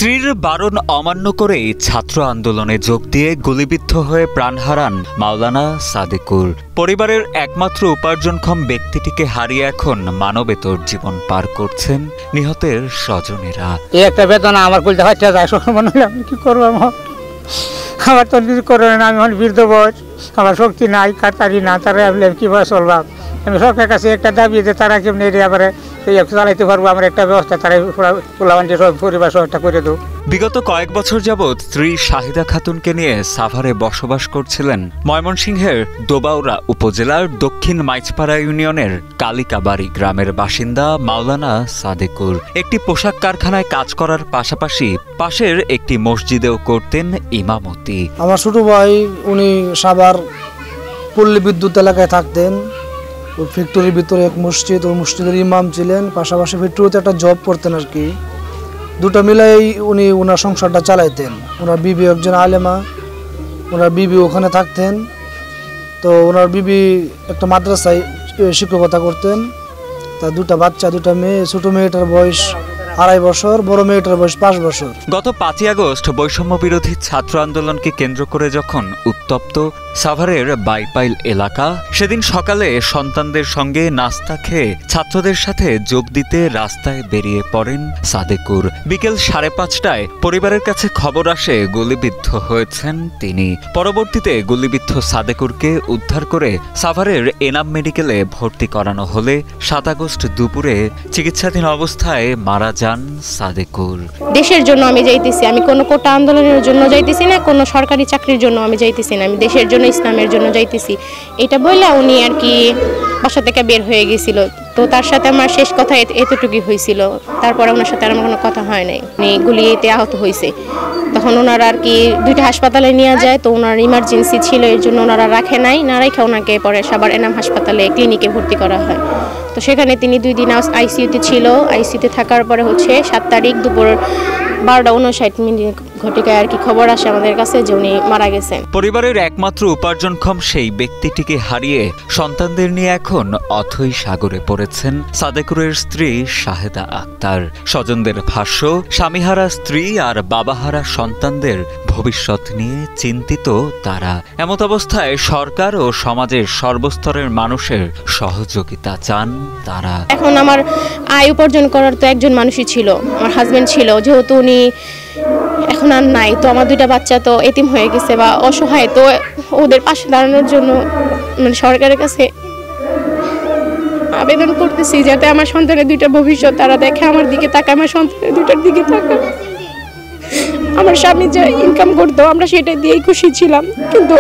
স্ত্রীর বারণ অমান্য করে ছাত্র আন্দোলনে যোগ দিয়ে গুলিবিদ্ধ হয়ে প্রাণ হারান মাওলানা সাদেকুর। পরিবারের একমাত্র উপার্জনক্ষম ব্যক্তিটিকে হারিয়ে এখন মানবেতর জীবন পার করছেন নিহতের স্বজনেরা। এই একটা বেদনা আমার বলতে হচ্ছে যায়, মনে হলে আমি কি করবো, আমার তো কিছু করবে না, আমি আমার বৃদ্ধ বয়স, আমার শক্তি নাই, কাতারি না, তারা আমি কীভাবে চলবাম। আমি সরকারের কাছে একটা দাবি যে তারা কেমনি আবার চালাইতে পারবো, আমার একটা ব্যবস্থা তারা পরিবার সহায়তা করে দেবো। বিগত কয়েক বছর যাবৎ স্ত্রী শাহিদা খাতুনকে নিয়ে সাভারে বসবাস করছিলেন ময়মনসিংহের দোবাউড়া উপজেলার দক্ষিণ মাইজপাড়া ইউনিয়নের কালিকাবাড়ি গ্রামের বাসিন্দা মাওলানা সাদেকুর। একটি পোশাক কারখানায় কাজ করার পাশাপাশি পাশের একটি মসজিদেও করতেন ইমামতি। আমার ছোট ভাই উনি সাভার পল্লী বিদ্যুৎ এলাকায় থাকতেন। ওই ফ্যাক্টরির ভিতরে এক মসজিদ, ওই মসজিদের ইমাম ছিলেন, পাশাপাশি ফ্যাক্টরিতে একটা জব করতেন আর কি। দুটো মিলাই উনি ওনার সংসারটা চালাইতেন। ওনার বিবি একজন আলেমা, ওনার বিবি ওখানে থাকতেন। তো ওনার বিবি একটা মাদ্রাসায় শিক্ষকতা করতেন। তার দুটো বাচ্চা, দুটো মেয়ে। ছোট মেয়েটার বয়স 2.5 বছর, বড় মেয়েটার বয়স 5 বছর। গত 5ই আগস্ট বৈষম্য বিরোধী ছাত্র আন্দোলনকে কেন্দ্র করে যখন উত্তপ্ত সাভারের বাইপাইল এলাকা, সেদিন সকালে সন্তানদের সঙ্গে নাস্তা খেয়ে ছাত্রদের সাথে যোগ দিতে রাস্তায় বেরিয়ে পড়েন সাদেকুর। বিকেল 5:30টায় পরিবারের কাছে খবর আসে গুলিবিদ্ধ হয়েছেন তিনি। পরবর্তীতে গুলিবিদ্ধ সাদেকুরকে উদ্ধার করে সাভারের এনাম মেডিকেলে ভর্তি করানো হলে 7 আগস্ট দুপুরে চিকিৎসাধীন অবস্থায় মারা যান সাদেকুর। দেশের জন্য আমি যাইতেছি, আমি কোনো কোটা আন্দোলনের জন্য যাইতেছি না, কোনো সরকারি চাকরির জন্য আমি যাইতেছি না, আমি দেশের জন্য, ইসলামের জন্য যাইতেছি। এটা বললে উনি আর কি বাসা থেকে বের হয়ে গেছিল। তো তার সাথে আমার শেষ কথা এতটুকুই হয়েছিল। তারপরে ওনার সাথে আর আমার কোনো কথা হয় নাই। উনি গুলিতে আহত হয়েছে। তখন ওনারা আর কি 2টা হাসপাতালে নিয়ে যায়। তো ওনার ইমার্জেন্সি ছিল, এর জন্য ওনারা রাখে নাই, না রেখে ওনাকে পরে সাভার এনাম হাসপাতালে ক্লিনিকে ভর্তি করা হয়। তো সেখানে তিনি 2 দিন আইসিইউতে ছিল। আইসিইউতে থাকার পরে 7 তারিখ দুপুর 12:59 ঘটিকায় আর কি খবর আসে আমাদের কাছে যে উনি মারা গেছেন। পরিবারের একমাত্র উপার্জনক্ষম সেই ব্যক্তিটিকে হারিয়ে সন্তানদের নিয়ে এখন অথৈ সাগরে পড়েছেন সাদেকুরের স্ত্রী শাহেদা আক্তার। স্বজনদের ভাষ্য, স্বামীহারা স্ত্রী আর বাবাহারা সন্তানদের ভবিষ্যৎ নিয়ে চিন্তিত তারা। এমত অবস্থায় সরকার ও সমাজের সর্বস্তরের মানুষের সহযোগিতা চান তারা। এখন আমার আয় উপার্জন করার তো একজন মানুষই ছিল, আমার হাজবেন্ড ছিল। যেহেতু উনি এখন আর নাই, তো আমার 2টা বাচ্চা তো এতিম হয়ে গেছে বা অসহায়। তো ওদের পাশে দাঁড়ানোর জন্য মানে সরকারের কাছে আবেদন করতেছি যাতে আমার সন্তানের 2টা ভবিষ্যৎ তারা দেখে, আমার দিকে তাকায়, আমার সন্তানের 2টার দিকে তাকায়। আমার স্বামী যা ইনকাম করতো আমরা সেটা দিয়েই খুশি ছিলাম, কিন্তু